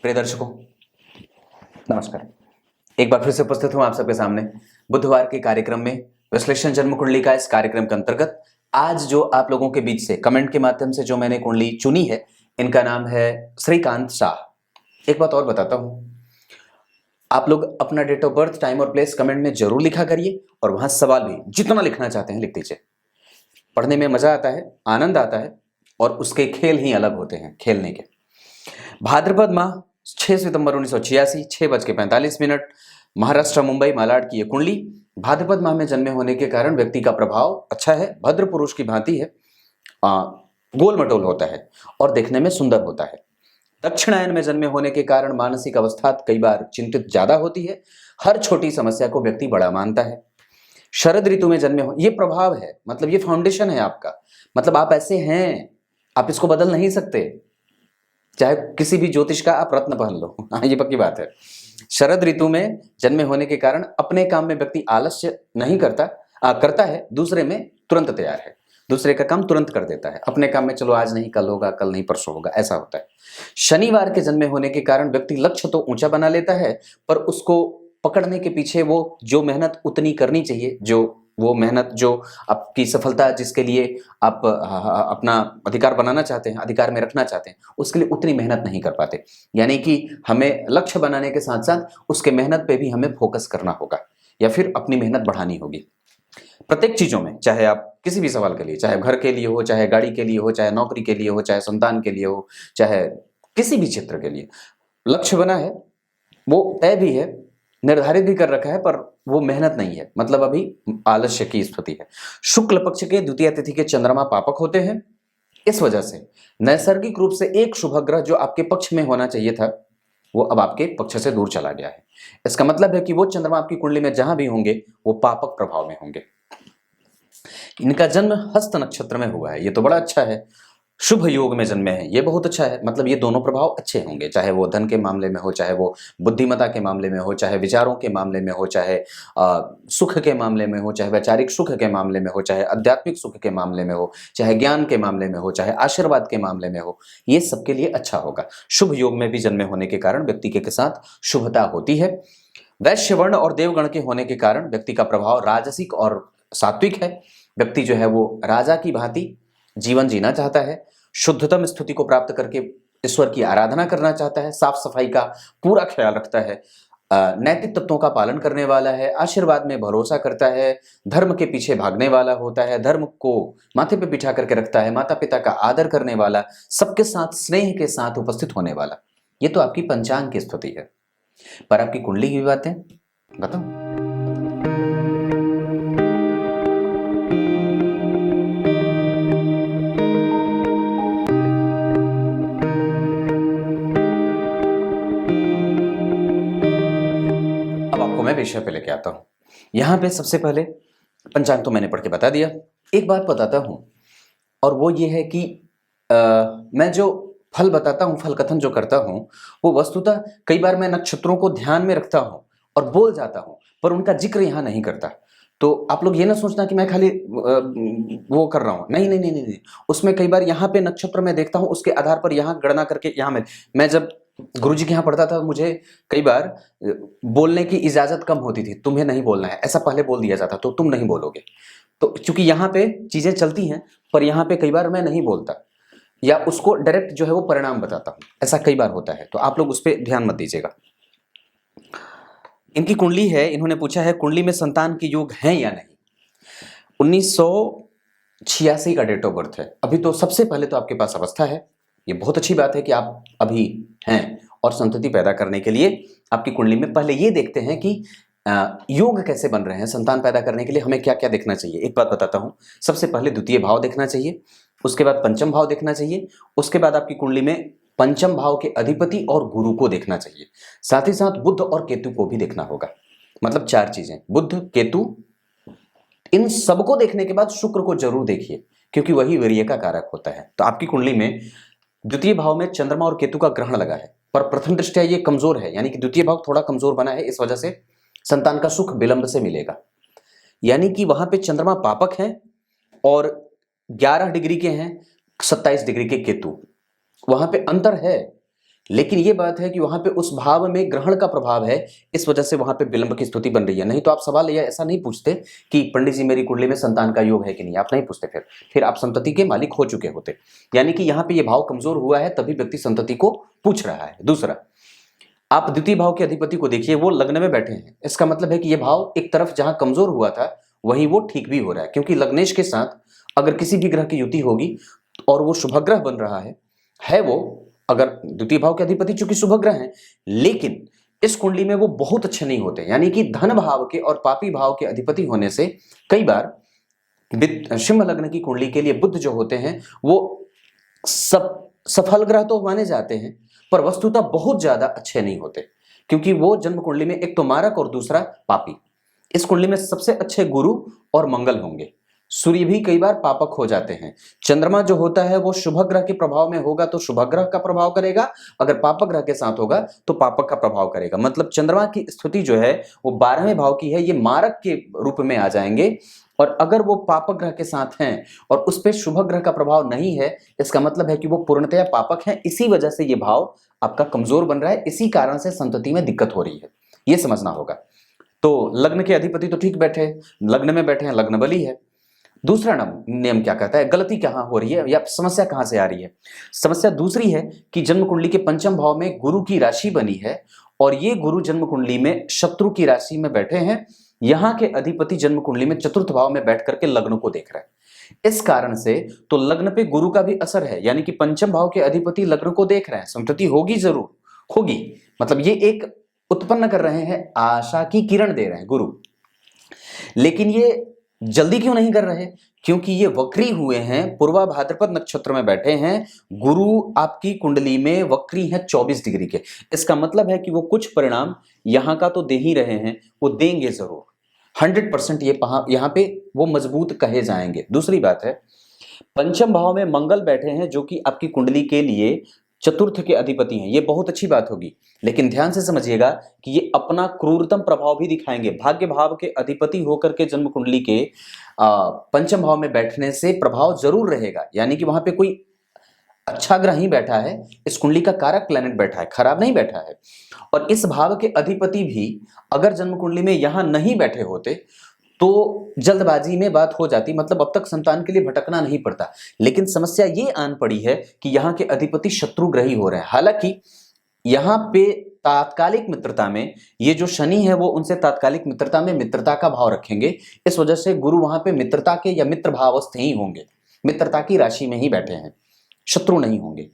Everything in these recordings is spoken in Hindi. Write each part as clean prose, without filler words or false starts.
प्रिय दर्शकों, नमस्कार। एक बार फिर से उपस्थित हूं आप सबके सामने बुधवार के कार्यक्रम में विश्लेषण जन्म कुंडली का। इस कार्यक्रम के अंतर्गत आज जो आप लोगों के बीच से कमेंट के माध्यम से जो मैंने कुंडली चुनी है, इनका नाम है श्रीकांत शाह। एक बात और बताता हूं, आप लोग अपना डेट ऑफ बर्थ, टाइम और प्लेस कमेंट में जरूर लिखा करिए और वहां सवाल भी जितना लिखना चाहते हैं लिख दीजिए। पढ़ने में मजा आता है, आनंद आता है और उसके खेल ही अलग होते हैं खेलने के। भाद्रपद माह 6 सितंबर 1986, 6:45, महाराष्ट्र मुंबई मालाड की ये कुंडली। भाद्रपद माह में जन्मे होने के कारण व्यक्ति का प्रभाव अच्छा है, भद्र पुरुष की भांति है, गोल मटोल होता है और देखने में सुंदर होता है। दक्षिणायन में जन्मे होने के कारण मानसिक अवस्था कई बार चिंतित ज्यादा होती है। हर छोटी समस्या को व्यक्ति बड़ा मानता है। शरद ऋतु में जन्मे हो, ये प्रभाव है, मतलब ये फाउंडेशन है आपका, मतलब आप ऐसे हैं, आप इसको बदल नहीं सकते। चाहे किसी भी ज्योतिष का आप रत्न पहन लो, हाँ ये पक्की बात है। शरद ऋतु में जन्मे होने के कारण अपने काम में व्यक्ति आलस्य नहीं करता, करता है, दूसरे में तुरंत तैयार है, दूसरे का काम तुरंत कर देता है। अपने काम में चलो आज नहीं कल होगा, कल नहीं परसों होगा, ऐसा होता है। शनिवार के जन्मे होने के कारण व्यक्ति लक्ष्य तो ऊंचा बना लेता है, पर उसको पकड़ने के पीछे वो जो मेहनत उतनी करनी चाहिए, वो मेहनत जो आपकी सफलता जिसके लिए आप अपना अधिकार बनाना चाहते हैं, अधिकार में रखना चाहते हैं, उसके लिए उतनी मेहनत नहीं कर पाते। यानी कि हमें लक्ष्य बनाने के साथ साथ उसके मेहनत पे भी हमें फोकस करना होगा या फिर अपनी मेहनत बढ़ानी होगी प्रत्येक चीजों में। चाहे आप किसी भी सवाल के लिए, चाहे घर के लिए हो, चाहे गाड़ी के लिए हो, चाहे नौकरी के लिए हो, चाहे संतान के लिए हो, चाहे किसी भी क्षेत्र के लिए लक्ष्य बना है, वो तय भी है, निर्धारित भी कर रखा है, पर वो मेहनत नहीं है, मतलब अभी आलस्य की स्थिति है। शुक्ल पक्ष के द्वितीय तिथि के चंद्रमा पापक होते हैं। इस वजह से नैसर्गिक रूप से एक शुभ ग्रह जो आपके पक्ष में होना चाहिए था, वो अब आपके पक्ष से दूर चला गया है। इसका मतलब है कि वो चंद्रमा आपकी कुंडली में जहां भी होंगे वो पापक प्रभाव में होंगे। इनका जन्म हस्त नक्षत्र में हुआ है, ये तो बड़ा अच्छा है। शुभ योग में जन्मे हैं, ये बहुत अच्छा है, मतलब ये दोनों प्रभाव अच्छे होंगे, चाहे वो धन के मामले में हो, चाहे वो बुद्धिमत्ता के मामले में हो, चाहे विचारों के मामले में हो, चाहे सुख के मामले में हो, चाहे वैचारिक सुख के मामले में हो, चाहे आध्यात्मिक सुख के मामले में हो, चाहे ज्ञान के मामले में हो, चाहे आशीर्वाद के मामले में हो, ये सबके लिए अच्छा होगा। शुभ योग में भी जन्मे होने के कारण व्यक्ति के साथ शुभता होती है। वैश्य वर्ण और देवगण के होने के कारण व्यक्ति का प्रभाव राजसिक और सात्विक है। व्यक्ति जो है वो राजा की भांति जीवन जीना चाहता है, शुद्धतम स्थिति को प्राप्त करके ईश्वर की आराधना करना चाहता है, साफ सफाई का पूरा ख्याल रखता है, नैतिक तत्वों का पालन करने वाला है, आशीर्वाद में भरोसा करता है, धर्म के पीछे भागने वाला होता है, धर्म को माथे पे बिठा करके रखता है, माता पिता का आदर करने वाला, सबके साथ स्नेह के साथ उपस्थित होने वाला। ये तो आपकी पंचांग की स्थिति है, पर आपकी कुंडली की बातें बताओ। मैं विषय पे लेके आता हूं। यहां पे सबसे पहले पंचांग तो मैंने पढ़ के बता दिया। एक बात बताता हूं और वो ये है कि मैं जो फल बताता हूं, फल कथन जो करता हूं, वो वस्तुतः कई बार मैं नक्षत्रों को ध्यान में रखता हूं और बोल जाता हूं, पर उनका जिक्र यहां नहीं करता। तो आप लोग ये ना सोचना कि मैं खाली वो कर रहा हूं, नहीं नहीं नहीं नहीं, उसमें कई बार यहाँ पे नक्षत्र में देखता हूं, उसके आधार पर यहाँ गणना करके यहाँ मैं जब गुरुजी के यहाँ पढ़ता था, मुझे कई बार बोलने की इजाजत कम होती थी, तुम्हें नहीं बोलना है, ऐसा पहले बोल दिया जाता, तो तुम नहीं बोलोगे। तो चूंकि यहाँ पे चीजें चलती हैं, पर यहाँ पे कई बार मैं नहीं बोलता या उसको डायरेक्ट जो है वो परिणाम बताता हूं, ऐसा कई बार होता है, तो आप लोग उस पर ध्यान मत दीजिएगा। इनकी कुंडली है, इन्होंने पूछा है कुंडली में संतान के योग हैं या नहीं। 1986 का डेट ऑफ बर्थ है। अभी तो सबसे पहले तो आपके पास अवस्था है, ये बहुत अच्छी बात है कि आप अभी हैं और संतति पैदा करने के लिए आपकी कुंडली में पहले ये देखते हैं कि योग कैसे बन रहे हैं। संतान पैदा करने के लिए हमें क्या क्या देखना चाहिए, एक बात बताता हूं। सबसे पहले द्वितीय भाव देखना चाहिए, उसके बाद पंचम भाव देखना चाहिए, उसके बाद आपकी कुंडली में पंचम भाव के अधिपति और गुरु को देखना चाहिए, साथ ही साथ बुध और केतु को भी देखना होगा। मतलब 4 चीजें, बुध केतु, इन सबको देखने के बाद शुक्र को जरूर देखिए, क्योंकि वही वीर्य का कारक होता है। तो आपकी कुंडली में द्वितीय भाव में चंद्रमा और केतु का ग्रहण लगा है, पर प्रथम दृष्टया ये कमजोर है, यानी कि द्वितीय भाव थोड़ा कमजोर बना है, इस वजह से संतान का सुख विलंब से मिलेगा। यानी कि वहां पे चंद्रमा पापक है और 11 डिग्री के हैं, 27 डिग्री के केतु, वहां पे अंतर है, लेकिन ये बात है कि वहां पे उस भाव में ग्रहण का प्रभाव है, इस वजह से वहां पे विलंब की स्थिति बन रही है। नहीं तो आप सवाल ये ऐसा नहीं पूछते कि पंडित जी मेरी कुंडली में संतान का योग है कि नहीं, आप नहीं पूछते, फिर आप संतति के मालिक हो चुके होते। यानी कि यहाँ पे ये भाव कमजोर हुआ है, तभी व्यक्ति संतति को पूछ रहा है। दूसरा, आप द्वितीय भाव के अधिपति को देखिए, वो लग्न में बैठे हैं। इसका मतलब है कि ये भाव एक तरफ जहां कमजोर हुआ था वहीं वो ठीक भी हो रहा है, क्योंकि लग्नेश के साथ अगर किसी भी ग्रह की युति होगी और वो शुभ ग्रह बन रहा है वो, अगर द्वितीय भाव के अधिपति चूंकि शुभ ग्रह हैं, लेकिन इस कुंडली में वो बहुत अच्छे नहीं होते। यानी कि धन भाव के और पापी भाव के अधिपति होने से कई बार सिंह लग्न की कुंडली के लिए बुध जो होते हैं वो सफल ग्रह तो माने जाते हैं, पर वस्तुतः बहुत ज्यादा अच्छे नहीं होते, क्योंकि वो जन्म कुंडली में एक तो मारक और दूसरा पापी। इस कुंडली में सबसे अच्छे गुरु और मंगल होंगे। सूर्य भी कई बार पापक हो जाते हैं। चंद्रमा जो होता है वो शुभ ग्रह के प्रभाव में होगा तो शुभ ग्रह का प्रभाव करेगा, अगर पापक ग्रह के साथ होगा तो पापक का प्रभाव करेगा। मतलब चंद्रमा की स्थिति जो है वो 12वें भाव की है, ये मारक के रूप में आ जाएंगे। और अगर वो पापक ग्रह के साथ हैं और उस पर शुभ ग्रह का प्रभाव नहीं है, इसका मतलब है कि वो पूर्णतया पापक हैं। इसी वजह से ये भाव आपका कमजोर बन रहा है, इसी कारण से संतति में दिक्कत हो रही है, ये समझना होगा। तो लग्न के अधिपति तो ठीक बैठे, लग्न में बैठे हैं, लग्न बली है। दूसरा नियम क्या कहता है, गलती कहां हो रही है या समस्या कहां से आ रही है? समस्या दूसरी है कि जन्म कुंडली के पंचम भाव में गुरु की राशि बनी है और ये गुरु जन्म कुंडली में शत्रु की राशि में बैठे हैं। यहां के अधिपति जन्म कुंडली में चतुर्थ भाव में बैठ करके लग्न को देख रहे हैं। इस कारण से तो लग्न पे गुरु का भी असर है, यानी कि पंचम भाव के अधिपति लग्न को देख रहे हैं, संतति होगी, जरूर होगी। मतलब ये एक उत्पन्न कर रहे हैं, आशा की किरण दे रहे हैं गुरु। लेकिन ये जल्दी क्यों नहीं कर रहे? क्योंकि ये वक्री हुए हैं, पूर्वा भाद्रपद नक्षत्र में बैठे हैं। गुरु आपकी कुंडली में वक्री है 24 डिग्री के। इसका मतलब है कि वो कुछ परिणाम यहां का तो दे ही रहे हैं, वो देंगे जरूर 100%। ये यहां पे वो मजबूत कहे जाएंगे। दूसरी बात है, पंचम भाव में मंगल बैठे हैं जो कि आपकी कुंडली के लिए चतुर्थ के अधिपति हैं। ये बहुत अच्छी बात होगी, लेकिन ध्यान से समझिएगा कि ये अपना क्रूरतम प्रभाव भी दिखाएंगे। भाग्य भाव के अधिपति होकर के जन्म कुंडली के पंचम भाव में बैठने से प्रभाव जरूर रहेगा। यानी कि वहां पे कोई अच्छा ग्रह ही बैठा है, इस कुंडली का कारक प्लैनेट बैठा है, खराब नहीं बैठा है। और इस भाव के अधिपति भी अगर जन्म कुंडली में यहां नहीं बैठे होते तो जल्दबाजी में बात हो जाती, मतलब अब तक संतान के लिए भटकना नहीं पड़ता। लेकिन समस्या ये आन पड़ी है कि यहाँ के अधिपति शत्रुग्रही हो रहे हैं। हालांकि यहाँ पे तात्कालिक मित्रता में ये जो शनि है वो उनसे तात्कालिक मित्रता में मित्रता का भाव रखेंगे। इस वजह से गुरु वहां पे मित्रता के या मित्र भावस्थ ही होंगे, मित्रता की राशि में ही बैठे हैं, शत्रु नहीं होंगे।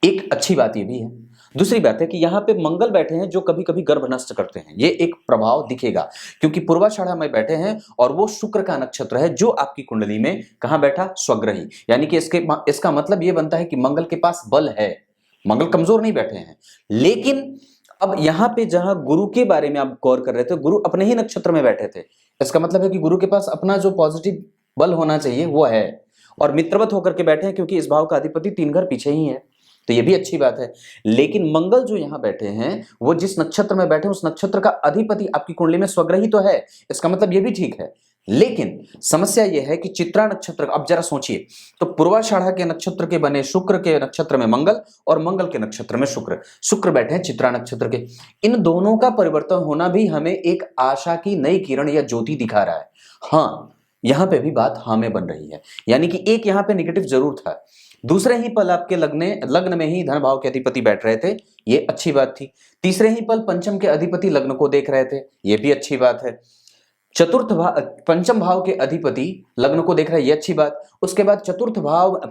एक अच्छी बात ये भी है। दूसरी बात है कि यहाँ पे मंगल बैठे हैं जो कभी कभी गर्भ नष्ट करते हैं, ये एक प्रभाव दिखेगा, क्योंकि पूर्वाषाढ़ा में बैठे हैं और वो शुक्र का नक्षत्र है जो आपकी कुंडली में कहां बैठा, स्वग्रही। यानी कि इसका मतलब ये बनता है कि मंगल के पास बल है, मंगल कमजोर नहीं बैठे हैं। लेकिन अब यहां पे जहां गुरु के बारे में आप गौर कर रहे थे, गुरु अपने ही नक्षत्र में बैठे थे। इसका मतलब है कि गुरु के पास अपना जो पॉजिटिव बल होना चाहिए वो है, और मित्रवत होकर के बैठे हैं, क्योंकि इस भाव का अधिपति 3 घर पीछे ही है, तो ये भी अच्छी बात है। लेकिन मंगल जो यहां बैठे हैं वो जिस नक्षत्र में बैठे हैं उस नक्षत्र का अधिपति आपकी कुंडली में स्वग्रही तो है, इसका मतलब ये भी ठीक है। लेकिन समस्या यह है कि चित्रा नक्षत्र, अब जरा सोचिए, तो पूर्वाषाढ़ा के नक्षत्र के बने शुक्र के नक्षत्र में मंगल और मंगल के नक्षत्र में शुक्र बैठे हैं चित्रा नक्षत्र के। इन दोनों का परिवर्तन होना भी हमें एक आशा की नई किरण या ज्योति दिखा रहा है। हाँ, यहां पे भी बात हाँ में बन रही है, यानी कि एक यहां पे निगेटिव जरूर था। दूसरे ही पल आपके लग्न में ही धन भाव के अधिपति बैठ रहे थे, ये अच्छी बात थी। तीसरे ही पल पंचम के अधिपति लग्न को देख रहे थे, ये भी अच्छी बात है। पंचम भाव के अधिपति लग्न को देख रहे हैं, ये अच्छी बात। उसके बाद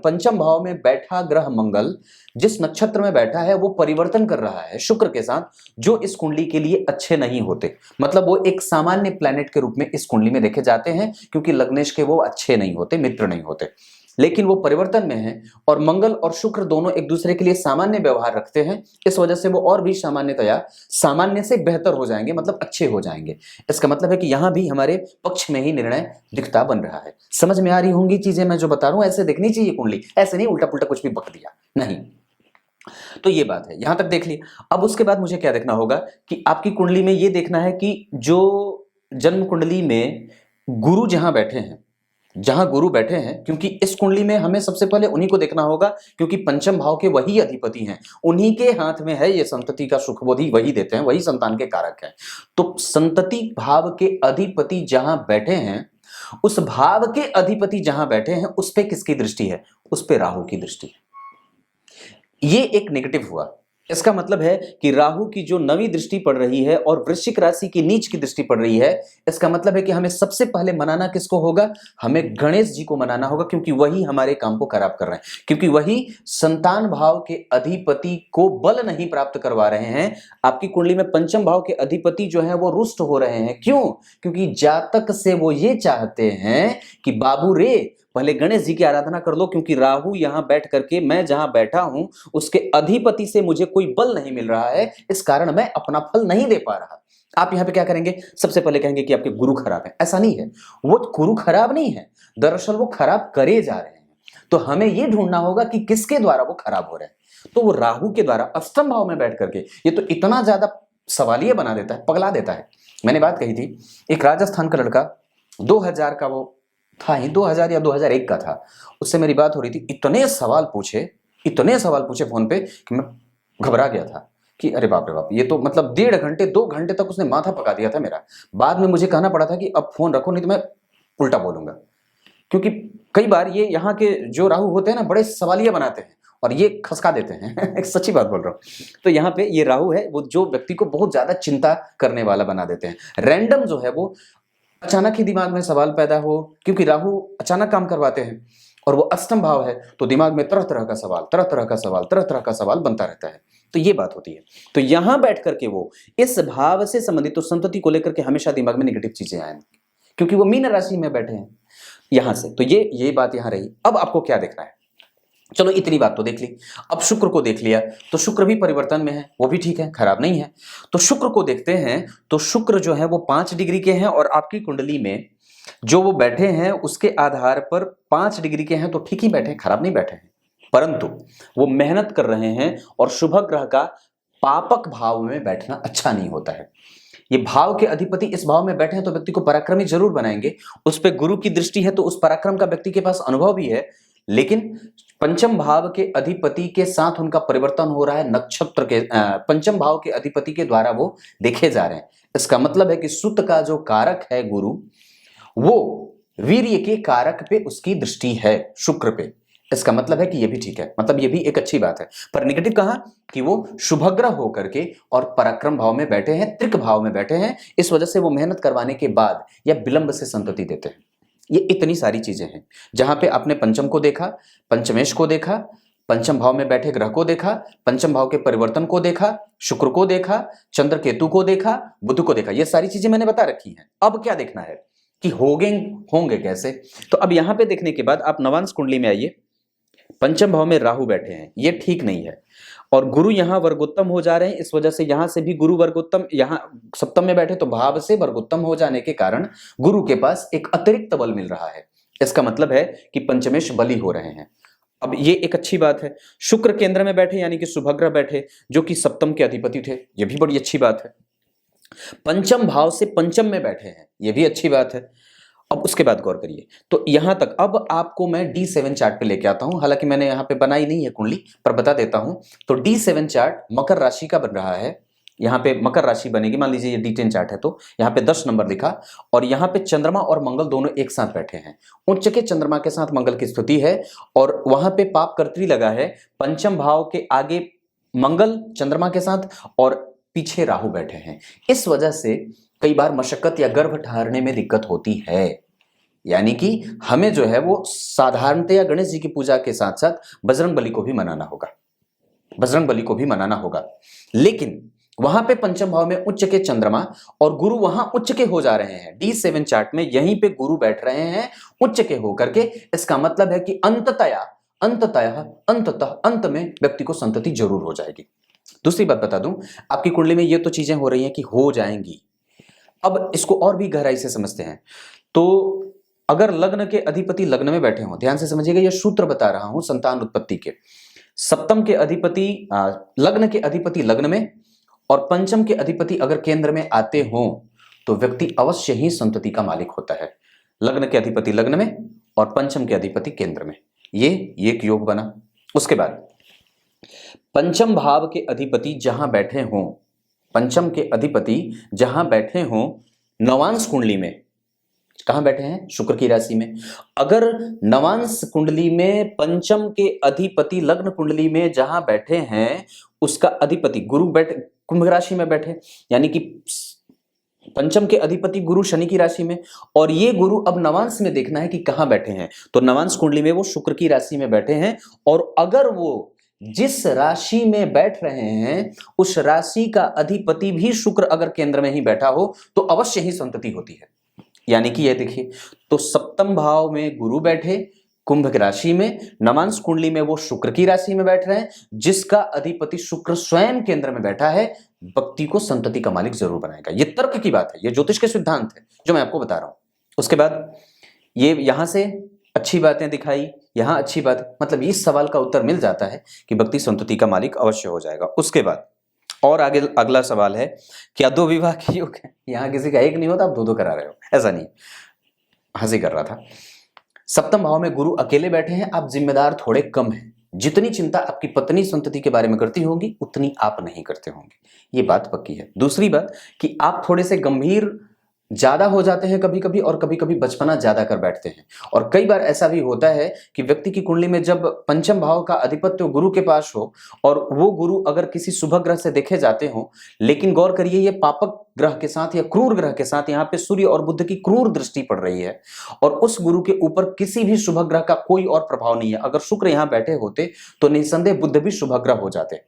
पंचम भाव में बैठा ग्रह मंगल जिस नक्षत्र में बैठा है वो परिवर्तन कर रहा है शुक्र के साथ, जो इस कुंडली के लिए अच्छे नहीं होते। मतलब वो एक सामान्य प्लैनेट के रूप में इस कुंडली में देखे जाते हैं, क्योंकि लग्नेश के वो अच्छे नहीं होते, मित्र नहीं होते। लेकिन वो परिवर्तन में है और मंगल और शुक्र दोनों एक दूसरे के लिए सामान्य व्यवहार रखते हैं। इस वजह से वो और भी सामान्य से बेहतर हो जाएंगे, मतलब अच्छे हो जाएंगे। इसका मतलब है कि यहां भी हमारे पक्ष में ही निर्णय दिखता बन रहा है। समझ में आ रही होंगी चीजें मैं जो बता रहा हूं, ऐसे देखनी चाहिए कुंडली, ऐसे नहीं उल्टा पुल्टा कुछ भी बक दिया, नहीं। तो ये बात है, यहां तक देख ली। अब उसके बाद मुझे क्या देखना होगा कि आपकी कुंडली में ये देखना है कि जो जन्म कुंडली में गुरु जहां बैठे हैं जहां गुरु बैठे हैं, क्योंकि इस कुंडली में हमें सबसे पहले उन्हीं को देखना होगा, क्योंकि पंचम भाव के वही अधिपति हैं, उन्हीं के हाथ में है ये संतति का सुख बोधि, वही देते हैं, वही संतान के कारक है। तो संतति भाव के अधिपति जहां बैठे हैं, उस भाव के अधिपति जहां बैठे हैं, उस पे किसकी दृष्टि है? उस पे राहु की दृष्टि है। ये एक नेगेटिव हुआ। इसका मतलब है कि राहु की जो नवी दृष्टि पड़ रही है और वृश्चिक राशि की नीच की दृष्टि पड़ रही है, इसका मतलब है कि हमें सबसे पहले मनाना किसको होगा? हमें गणेश जी को मनाना होगा, क्योंकि वही हमारे काम को खराब कर रहे हैं, क्योंकि वही संतान भाव के अधिपति को बल नहीं प्राप्त करवा रहे हैं। आपकी कुंडली में पंचम भाव के अधिपति जो है वो रुष्ट हो रहे हैं। क्यों? क्योंकि जातक से वो ये चाहते हैं कि बाबू रे पहले गणेश जी की आराधना कर लो, क्योंकि राहु यहां बैठ करके, मैं जहां बैठा हूं उसके अधिपति से मुझे कोई बल नहीं मिल रहा है, इस कारण मैं अपना फल नहीं दे पा रहा। आप यहां पे क्या करेंगे? सबसे पहले कहेंगे कि आपके गुरु खराब है। ऐसा नहीं है, वो गुरु खराब नहीं है, दरअसल वो खराब करे जा रहे हैं। तो हमें यह ढूंढना होगा कि किसके द्वारा वो खराब हो रहे हैं। तो वो राहु के द्वारा अष्टम भाव में बैठ करके ये तो इतना ज्यादा सवालिया बना देता है, पगला देता है। मैंने बात कही थी, एक राजस्थान का लड़का 2000 का वो था ही, 2000 या 2001 का था, उससे मेरी बात हो रही थी। इतने सवाल पूछे फोन पे कि मैं घबरा गया था कि अरे बाप रे बाप, ये तो मतलब 1.5 घंटे 2 घंटे तक उसने माथा पका दिया था मेरा। बाद में मुझे कहना पड़ा था कि अब फोन रखो, नहीं तो मैं उल्टा बोलूंगा, क्योंकि कई बार ये यहाँ के जो राहु होते हैं ना, बड़े सवालिया बनाते हैं और ये खसका देते हैं। एक सच्ची बात बोल रहा हूँ। तो यहाँ पे ये राहु है वो जो व्यक्ति को बहुत ज्यादा चिंता करने वाला बना देते हैं। रैंडम जो है वो अचानक ही दिमाग में सवाल पैदा हो, क्योंकि राहु अचानक काम करवाते हैं और वो अष्टम भाव है, तो दिमाग में तरह तरह का सवाल बनता रहता है। तो ये बात होती है। तो यहां बैठ करके वो इस भाव से संबंधित, तो संतति को लेकर के हमेशा दिमाग में नेगेटिव चीजें आएंगी, क्योंकि वो मीन राशि में बैठे हैं यहां से। तो ये बात यहां रही। अब आपको क्या देखना है? चलो इतनी बात तो देख ली। अब शुक्र को देख लिया, तो शुक्र भी परिवर्तन में है, वो भी ठीक है, खराब नहीं है। तो शुक्र को देखते हैं, तो शुक्र जो है वो 5 डिग्री के हैं और आपकी कुंडली में जो वो बैठे हैं उसके आधार पर 5 डिग्री के हैं, तो ठीक ही बैठे, खराब नहीं बैठे हैं। परंतु वो मेहनत कर रहे हैं और शुभ ग्रह का पापक भाव में बैठना अच्छा नहीं होता है। ये भाव के अधिपति इस भाव में बैठे हैं तो व्यक्ति को पराक्रमी जरूर बनाएंगे। उस पर गुरु की दृष्टि है तो उस पराक्रम का व्यक्ति के पास अनुभव भी है, लेकिन पंचम भाव के अधिपति के साथ उनका परिवर्तन हो रहा है नक्षत्र के, पंचम भाव के अधिपति के द्वारा वो देखे जा रहे हैं। इसका मतलब है कि सुत का जो कारक है गुरु, वो वीर्य के कारक पे उसकी दृष्टि है, शुक्र पे। इसका मतलब है कि ये भी ठीक है, मतलब ये भी एक अच्छी बात है। पर नेगेटिव कहां? कि वो शुभग्रह होकर के और पराक्रम भाव में बैठे हैं, त्रिक भाव में बैठे हैं, इस वजह से वो मेहनत करवाने के बाद या विलंब से संतति देते हैं। ये इतनी सारी चीजें हैं। जहां पे आपने पंचम को देखा, पंचमेश को देखा, पंचम भाव में बैठे ग्रह को देखा, पंचम भाव के परिवर्तन को देखा, शुक्र को देखा, चंद्र केतु को देखा, बुध को देखा, ये सारी चीजें मैंने बता रखी हैं। अब क्या देखना है कि होंगे कैसे? तो अब यहां पे देखने के बाद आप नवांश कुंडली में आइए। पंचम भाव में राहु बैठे हैं, ये ठीक नहीं है, और गुरु यहां वर्गोत्तम हो जा रहे हैं, इस वजह से यहां से भी गुरु वर्गोत्तम, यहां सप्तम में बैठे तो भाव से वर्गोत्तम हो जाने के कारण गुरु के पास एक अतिरिक्त बल मिल रहा है। इसका मतलब है कि पंचमेश बली हो रहे हैं। अब ये एक अच्छी बात है। शुक्र केंद्र में बैठे यानी कि शुभग्रह बैठे जो कि सप्तम के अधिपति थे, ये भी बड़ी अच्छी बात है। पंचम भाव से पंचम में बैठे हैं, ये भी अच्छी बात है। अब उसके बाद गौर करिए, तो यहां तक अब आपको मैं D7 चार्ट पे लेके आता हूं। हालांकि मैंने यहां पे बनाई नहीं है कुंडली, पर बता देता हूं। तो D7 चार्ट मकर राशि का बन रहा है। यहां पे मकर राशि बनेगी, मान लीजिए ये D10 चार्ट है, तो यहां पे 10 नंबर लिखा, और यहां पे चंद्रमा और मंगल दोनों एक साथ बैठे हैं। उच्च के चंद्रमा के साथ मंगल की स्थिति है, और वहां पे पाप कर्त्री लगा है। पंचम भाव के आगे मंगल चंद्रमा के साथ और पीछे राहु बैठे हैं। इस वजह से कई बार मशक्कत या गर्भ ठहरने में दिक्कत होती है। यानी कि हमें जो है वो साधारणतया गणेश जी की पूजा के साथ साथ बजरंग बली को भी मनाना होगा। लेकिन वहां पे पंचम भाव में उच्च के चंद्रमा और गुरु वहां उच्च के हो जा रहे हैं। D7 चार्ट में यहीं पे गुरु बैठ रहे हैं उच्च के होकर के। इसका मतलब है कि अंततः अंत में व्यक्ति को संतति जरूर हो जाएगी। दूसरी बात बता दूं, आपकी कुंडली में ये तो चीजें हो रही हैं कि हो जाएंगी। अब इसको और भी गहराई से समझते हैं। तो अगर लग्न के अधिपति लग्न में बैठे हों, ध्यान से समझिएगा, यह सूत्र बता रहा हूं संतान उत्पत्ति के। सप्तम के अधिपति लग्न के अधिपति लग्न में और पंचम के अधिपति अगर केंद्र में आते हों तो व्यक्ति अवश्य ही संतति का मालिक होता है। लग्न के अधिपति लग्न में और पंचम के अधिपति केंद्र में, ये एक योग बना। उसके बाद पंचम भाव के अधिपति जहां बैठे हों, पंचम के अधिपति जहां बैठे हों नवांश कुंडली में, कहां बैठे हैं? शुक्र की राशि में। अगर नवांश कुंडली में पंचम के अधिपति लग्न कुंडली में जहां बैठे हैं, उसका अधिपति गुरु बैठे कुंभ राशि में बैठे, यानी कि पंचम के अधिपति गुरु शनि की राशि में, और ये गुरु अब नवांश में देखना है कि कहां बैठे हैं। तो नवांश कुंडली में वो शुक्र की राशि में बैठे हैं, और अगर वो जिस राशि में बैठ रहे हैं उस राशि का अधिपति भी शुक्र अगर केंद्र में ही बैठा हो तो अवश्य ही संतति होती है। यानी कि ये देखिए, तो सप्तम भाव में गुरु बैठे कुंभ की राशि में, नवांश कुंडली में वो शुक्र की राशि में बैठ रहे हैं, जिसका अधिपति शुक्र स्वयं केंद्र में बैठा है, व्यक्ति को संतति का मालिक जरूर बनाएगा। ये तर्क की बात है, ये ज्योतिष के सिद्धांत है जो मैं आपको बता रहा हूं। उसके बाद ये यहां से अच्छी बातें दिखाई, यहां अच्छी बात, मतलब इस सवाल का उत्तर मिल जाता है कि व्यक्ति संतति का मालिक अवश्य हो जाएगा। उसके बाद और आगे अगला सवाल है, क्या दो विवाह के योग है? यहां किसी का एक नहीं होता, आप दो दो करा रहे हो, ऐसा नहीं। हंसी कर रहा था। सप्तम भाव में गुरु अकेले बैठे हैं, आप जिम्मेदार थोड़े कम हैं। जितनी चिंता आपकी पत्नी संतति के बारे में करती होंगी उतनी आप नहीं करते होंगे, ये बात पक्की है। दूसरी बात कि आप थोड़े से गंभीर ज्यादा हो जाते हैं कभी कभी, और कभी कभी बचपना ज्यादा कर बैठते हैं। और कई बार ऐसा भी होता है कि व्यक्ति की कुंडली में जब पंचम भाव का अधिपत्य गुरु के पास हो और वो गुरु अगर किसी शुभ ग्रह से देखे जाते हो, लेकिन गौर करिए ये पापक ग्रह के साथ या क्रूर ग्रह के साथ, यहाँ पे सूर्य और बुध की क्रूर दृष्टि पड़ रही है, और उस गुरु के ऊपर किसी भी शुभ ग्रह का कोई और प्रभाव नहीं है। अगर शुक्र यहाँ बैठे होते तो निसंदेह बुध भी शुभ ग्रह हो जाते।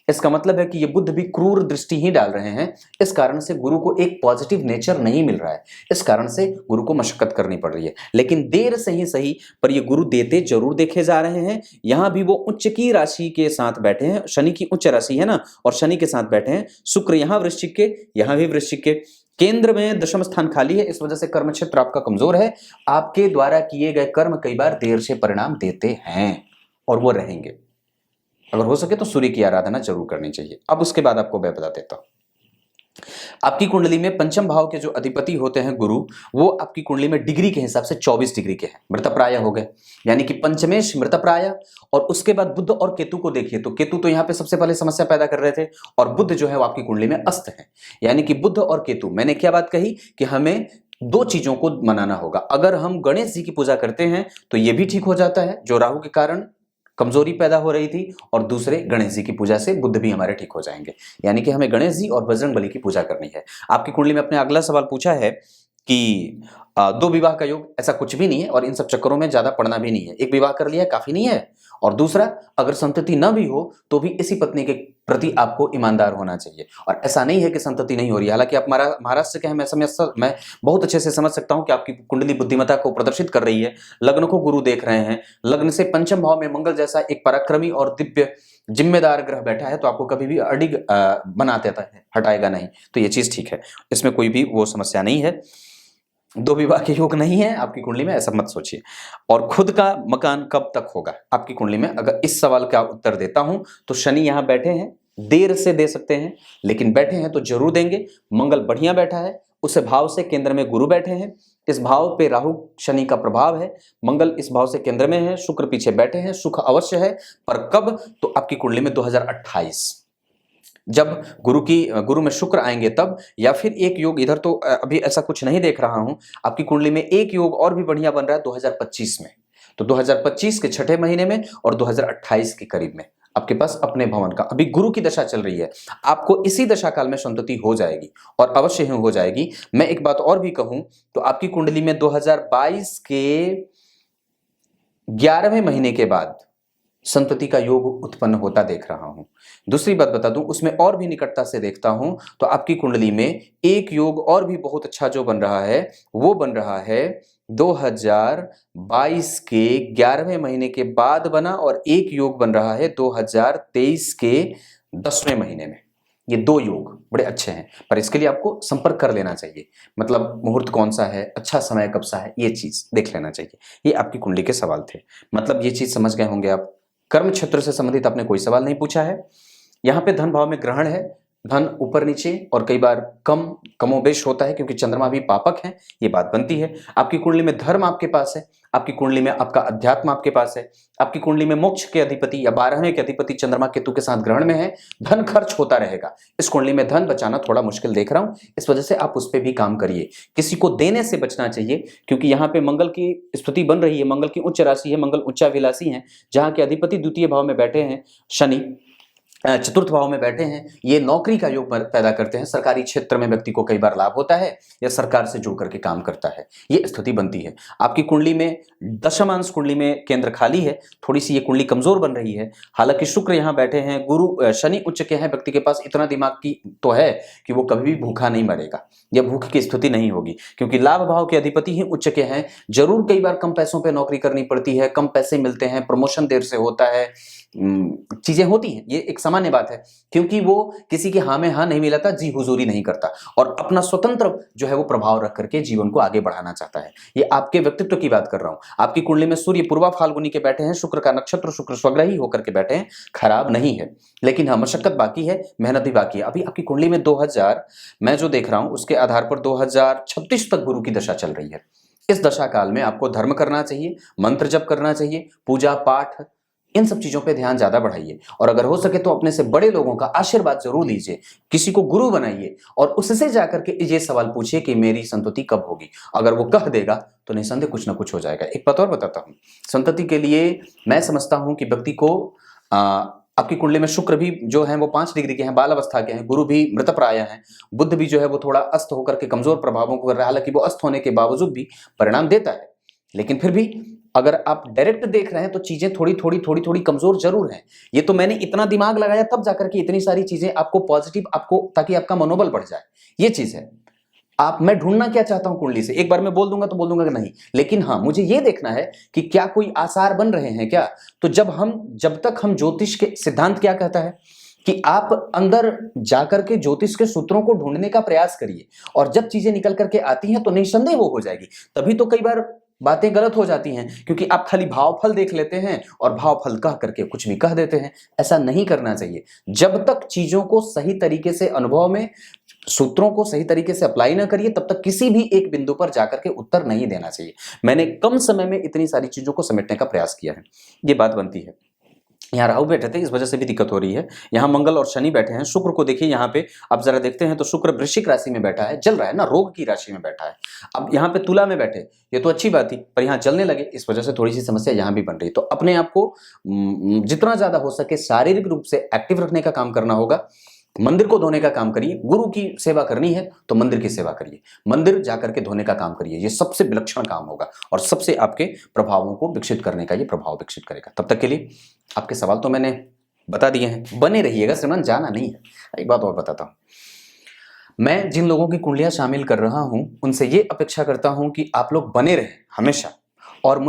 इसका मतलब है कि ये बुध भी क्रूर दृष्टि ही डाल रहे हैं। इस कारण से गुरु को एक पॉजिटिव नेचर नहीं मिल रहा है, इस कारण से गुरु को मशक्कत करनी पड़ रही है। लेकिन देर से ही सही, पर ये गुरु देते जरूर देखे जा रहे हैं। यहां भी वो उच्च की राशि के साथ बैठे हैं, शनि की उच्च राशि है ना, और शनि के साथ बैठे हैं। शुक्र यहां वृश्चिक के, यहां भी वृश्चिक के, केंद्र में दशम स्थान खाली है, इस वजह से कर्म क्षेत्र आपका कमजोर है। आपके द्वारा किए गए कर्म कई बार देर से परिणाम देते हैं और वो रहेंगे। अगर हो सके तो सूर्य की आराधना जरूर करनी चाहिए। अब उसके बाद आपको मैं बता देता हूं, आपकी कुंडली में पंचम भाव के जो अधिपति होते हैं गुरु, वो आपकी कुंडली में डिग्री के हिसाब से 24 डिग्री के हैं, मृतप्राय हो गए, यानी कि पंचमेश मृतप्राय। और उसके बाद बुध और केतु को देखिए, तो केतु तो यहाँ पे सबसे पहले समस्या पैदा कर रहे थे, और बुध जो है वो आपकी कुंडली में अस्त है। यानी कि बुध और केतु, मैंने क्या बात कही कि हमें दो चीजों को मनाना होगा। अगर हम गणेश जी की पूजा करते हैं तो ये भी ठीक हो जाता है, जो राहु के कारण कमजोरी पैदा हो रही थी, और दूसरे गणेश जी की पूजा से बुध भी हमारे ठीक हो जाएंगे। यानी कि हमें गणेश जी और बजरंगबली की पूजा करनी है। आपकी कुंडली में अपने अगला सवाल पूछा है कि दो विवाह का योग, ऐसा कुछ भी नहीं है, और इन सब चक्करों में ज्यादा पड़ना भी नहीं है। एक विवाह कर लिया काफी नहीं है, और दूसरा अगर संतति न भी हो तो भी इसी पत्नी के प्रति आपको ईमानदार होना चाहिए। और ऐसा नहीं है कि संतति नहीं हो रही है, हालांकि आप महाराष्ट्र के हैं, मैं बहुत अच्छे से समझ सकता हूं कि आपकी कुंडली बुद्धिमत्ता को प्रदर्शित कर रही है। लग्न को गुरु देख रहे हैं, लग्न से पंचम भाव में मंगल जैसा एक पराक्रमी और दिव्य जिम्मेदार ग्रह बैठा है, तो आपको कभी भी अडिग बना देता है, हटाएगा नहीं। तो ये चीज ठीक है, इसमें कोई भी वो समस्या नहीं है। दो विवाह के योग नहीं है आपकी कुंडली में, ऐसा मत सोचिए। और खुद का मकान कब तक होगा आपकी कुंडली में? अगर इस सवाल का उत्तर देता हूं तो शनि यहां बैठे हैं, देर से दे सकते हैं लेकिन बैठे हैं तो जरूर देंगे। मंगल बढ़िया बैठा है, उस भाव से केंद्र में गुरु बैठे हैं, इस भाव पे राहु शनि का प्रभाव है, मंगल इस भाव से केंद्र में है, शुक्र पीछे बैठे हैं, सुख अवश्य है। पर कब? तो आपकी कुंडली में 2028 जब गुरु में शुक्र आएंगे तब, या फिर एक योग इधर तो अभी ऐसा कुछ नहीं देख रहा हूं, आपकी कुंडली में एक योग और भी बढ़िया बन रहा है 2025 में। तो 2025 के छठे महीने में और 2028 के करीब में आपके पास अपने भवन का अभी गुरु की दशा चल रही है, आपको इसी दशा काल में संतति हो जाएगी, और अवश्य ही हो जाएगी। मैं एक बात और भी कहूं तो आपकी कुंडली में 2022 के 11वें महीने के बाद संतति का योग उत्पन्न होता देख रहा हूं। दूसरी बात बता दूं, उसमें और भी निकटता से देखता हूं तो आपकी कुंडली में एक योग और भी बहुत अच्छा जो बन रहा है, वो बन रहा है 2022 के 11वें महीने के बाद बना, और एक योग बन रहा है 2023 के 10वें महीने में। ये दो योग बड़े अच्छे हैं, पर इसके लिए आपको संपर्क कर लेना चाहिए। मतलब मुहूर्त कौन सा है, अच्छा समय कब सा है, ये चीज देख लेना चाहिए। ये आपकी कुंडली के सवाल थे, मतलब ये चीज समझ गए होंगे आप। कर्म क्षेत्र से संबंधित आपने कोई सवाल नहीं पूछा है। यहाँ पे धन भाव में ग्रहण है, धन ऊपर नीचे और कई बार कमोबेश होता है, क्योंकि चंद्रमा भी पापक है, ये बात बनती है। आपकी कुंडली में धर्म आपके पास है, आपकी कुंडली में आपका अध्यात्म आपके पास है, आपकी कुंडली में मोक्ष के अधिपति या 12वें के अधिपति चंद्रमा केतु के साथ ग्रहण में है, धन खर्च होता रहेगा। इस कुंडली में धन बचाना थोड़ा मुश्किल देख रहा हूं, इस वजह से आप उस पर भी काम करिए। किसी को देने से बचना चाहिए, क्योंकि यहाँ पे मंगल की स्थिति बन रही है, मंगल की उच्च राशि है, मंगल उच्चाभिलाषी है, जहां के अधिपति द्वितीय भाव में बैठे हैं, शनि चतुर्थ भाव में बैठे हैं। ये नौकरी का योग पैदा करते हैं, सरकारी क्षेत्र में व्यक्ति को कई बार लाभ होता है या सरकार से जुड़ करके काम करता है, ये स्थिति बनती है। आपकी कुंडली में दशमांश कुंडली में केंद्र खाली है, थोड़ी सी ये कुंडली कमजोर बन रही है। हालांकि शुक्र यहाँ बैठे हैं, गुरु शनि उच्च के हैं, व्यक्ति के पास इतना दिमाग की तो है कि वो कभी भी भूखा नहीं मरेगा या भूख की स्थिति नहीं होगी, क्योंकि लाभ भाव के अधिपति ही उच्च के हैं। जरूर कई बार कम पैसों पर नौकरी करनी पड़ती है, कम पैसे मिलते हैं, प्रमोशन देर से होता है, चीजें होती हैं, ये एक सामान्य बात है, क्योंकि वो किसी के हाँ में हाँ नहीं मिलाता, जी हुजूरी नहीं करता और अपना स्वतंत्र जो है वो प्रभाव रख करके जीवन को आगे बढ़ाना चाहता है। ये आपके व्यक्तित्व की बात कर रहा हूं। आपकी कुंडली में सूर्य पूर्वा फाल्गुनी के बैठे हैं, शुक्र का नक्षत्र, शुक्र स्वग्रही होकर के बैठे हैं, खराब नहीं है, लेकिन हाँ मशक्कत बाकी है, मेहनत भी बाकी है। अभी आपकी कुंडली में 2000 मैं जो देख रहा हूं उसके आधार पर 2036 तक गुरु की दशा चल रही है। इस दशा काल में आपको धर्म करना चाहिए, मंत्र जप करना चाहिए, पूजा पाठ, इन सब चीजों पे ध्यान ज्यादा बढ़ाइए और अगर हो सके तो अपने से बड़े लोगों का आशीर्वाद जरूर लीजिए, किसी को गुरु बनाइए और उससे जाकर के ये सवाल पूछिए कि मेरी संतति कब होगी। अगर वो कह देगा तो निसंदेह कुछ ना कुछ हो जाएगा। एक बात और बताता हूं, संतति के लिए मैं समझता हूं कि व्यक्ति को आपकी कुंडली में शुक्र भी जो है वो 5 डिग्री के हैं, बाल अवस्था के हैं, गुरु भी मृतप्राय हैं, बुध भी जो है वो थोड़ा अस्त होकर के कमजोर प्रभावों को कर रहा है। हालांकि वो अस्त होने के बावजूद भी परिणाम देता है, लेकिन फिर भी अगर आप डायरेक्ट देख रहे हैं तो चीजें थोड़ी कमजोर जरूर हैं। ये तो मैंने इतना दिमाग लगाया तब जाकर के इतनी सारी चीजें आपको पॉजिटिव, आपको ताकि आपका मनोबल बढ़ जाए, ये चीज है। मैं ढूंढना क्या चाहता हूं कुंडली से, एक बार मैं बोल दूंगा तो बोल दूंगा कि नहीं, लेकिन हाँ मुझे ये देखना है कि क्या कोई आसार बन रहे हैं क्या। तो जब तक हम ज्योतिष के सिद्धांत क्या कहता है कि आप अंदर जाकर के ज्योतिष के सूत्रों को ढूंढने का प्रयास करिए और जब चीजें निकल करके आती हैं तो निसंदेह वो हो जाएगी। तभी तो कई बार बातें गलत हो जाती हैं, क्योंकि आप खाली भाव फल देख लेते हैं और भाव फल कह करके कुछ भी कह देते हैं। ऐसा नहीं करना चाहिए। जब तक चीजों को सही तरीके से अनुभव में, सूत्रों को सही तरीके से अप्लाई ना करिए, तब तक किसी भी एक बिंदु पर जाकर के उत्तर नहीं देना चाहिए। मैंने कम समय में इतनी सारी चीजों को समेटने का प्रयास किया है, ये बात बनती है। यहाँ राहु बैठे थे, इस वजह से भी दिक्कत हो रही है। यहाँ मंगल और शनि बैठे हैं। शुक्र को देखिए, यहाँ पे आप जरा देखते हैं तो शुक्र वृश्चिक राशि में बैठा है, जल रहा है ना, रोग की राशि में बैठा है। अब यहाँ पे तुला में बैठे, ये तो अच्छी बात थी, पर यहाँ जलने लगे, इस वजह से थोड़ी सी समस्या यहाँ भी बन रही। तो अपने आप को जितना ज्यादा हो सके शारीरिक रूप से एक्टिव रखने का काम करना होगा। मंदिर को धोने का काम करिए, गुरु की सेवा करनी है तो मंदिर की सेवा करिए, मंदिर जाकर के धोने का काम करिए, ये सबसे विलक्षण काम होगा और सबसे आपके प्रभावों को विकसित करने का ये प्रभाव विकसित करेगा। तब तक के लिए आपके सवाल तो मैंने बता दिए हैं, बने रहिएगा, श्रीमान जाना नहीं है। एक बात और बताता हूं, मैं जिन लोगों की कुंडलियां शामिल कर रहा हूं उनसे ये अपेक्षा करता हूं कि आप लोग बने रहें हमेशा और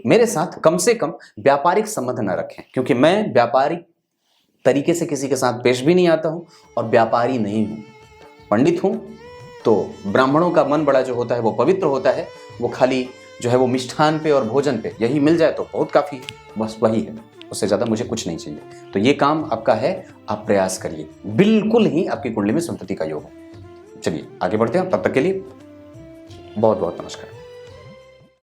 मेरे साथ कम से कम व्यापारिक संबंध न रखें, क्योंकि मैं व्यापारिक तरीके से किसी के साथ पेश भी नहीं आता हूं और व्यापारी नहीं हूं, पंडित हूं। तो ब्राह्मणों का मन बड़ा जो होता है वो पवित्र होता है, वो खाली जो है वो मिष्ठान पे और भोजन पे यही मिल जाए तो बहुत काफी है, बस वही है, उससे ज्यादा मुझे कुछ नहीं चाहिए। तो ये काम आपका है, आप प्रयास करिए, बिल्कुल ही आपकी कुंडली में संतति का योग हो। चलिए आगे बढ़ते हैं, तब तक के लिए बहुत बहुत नमस्कार।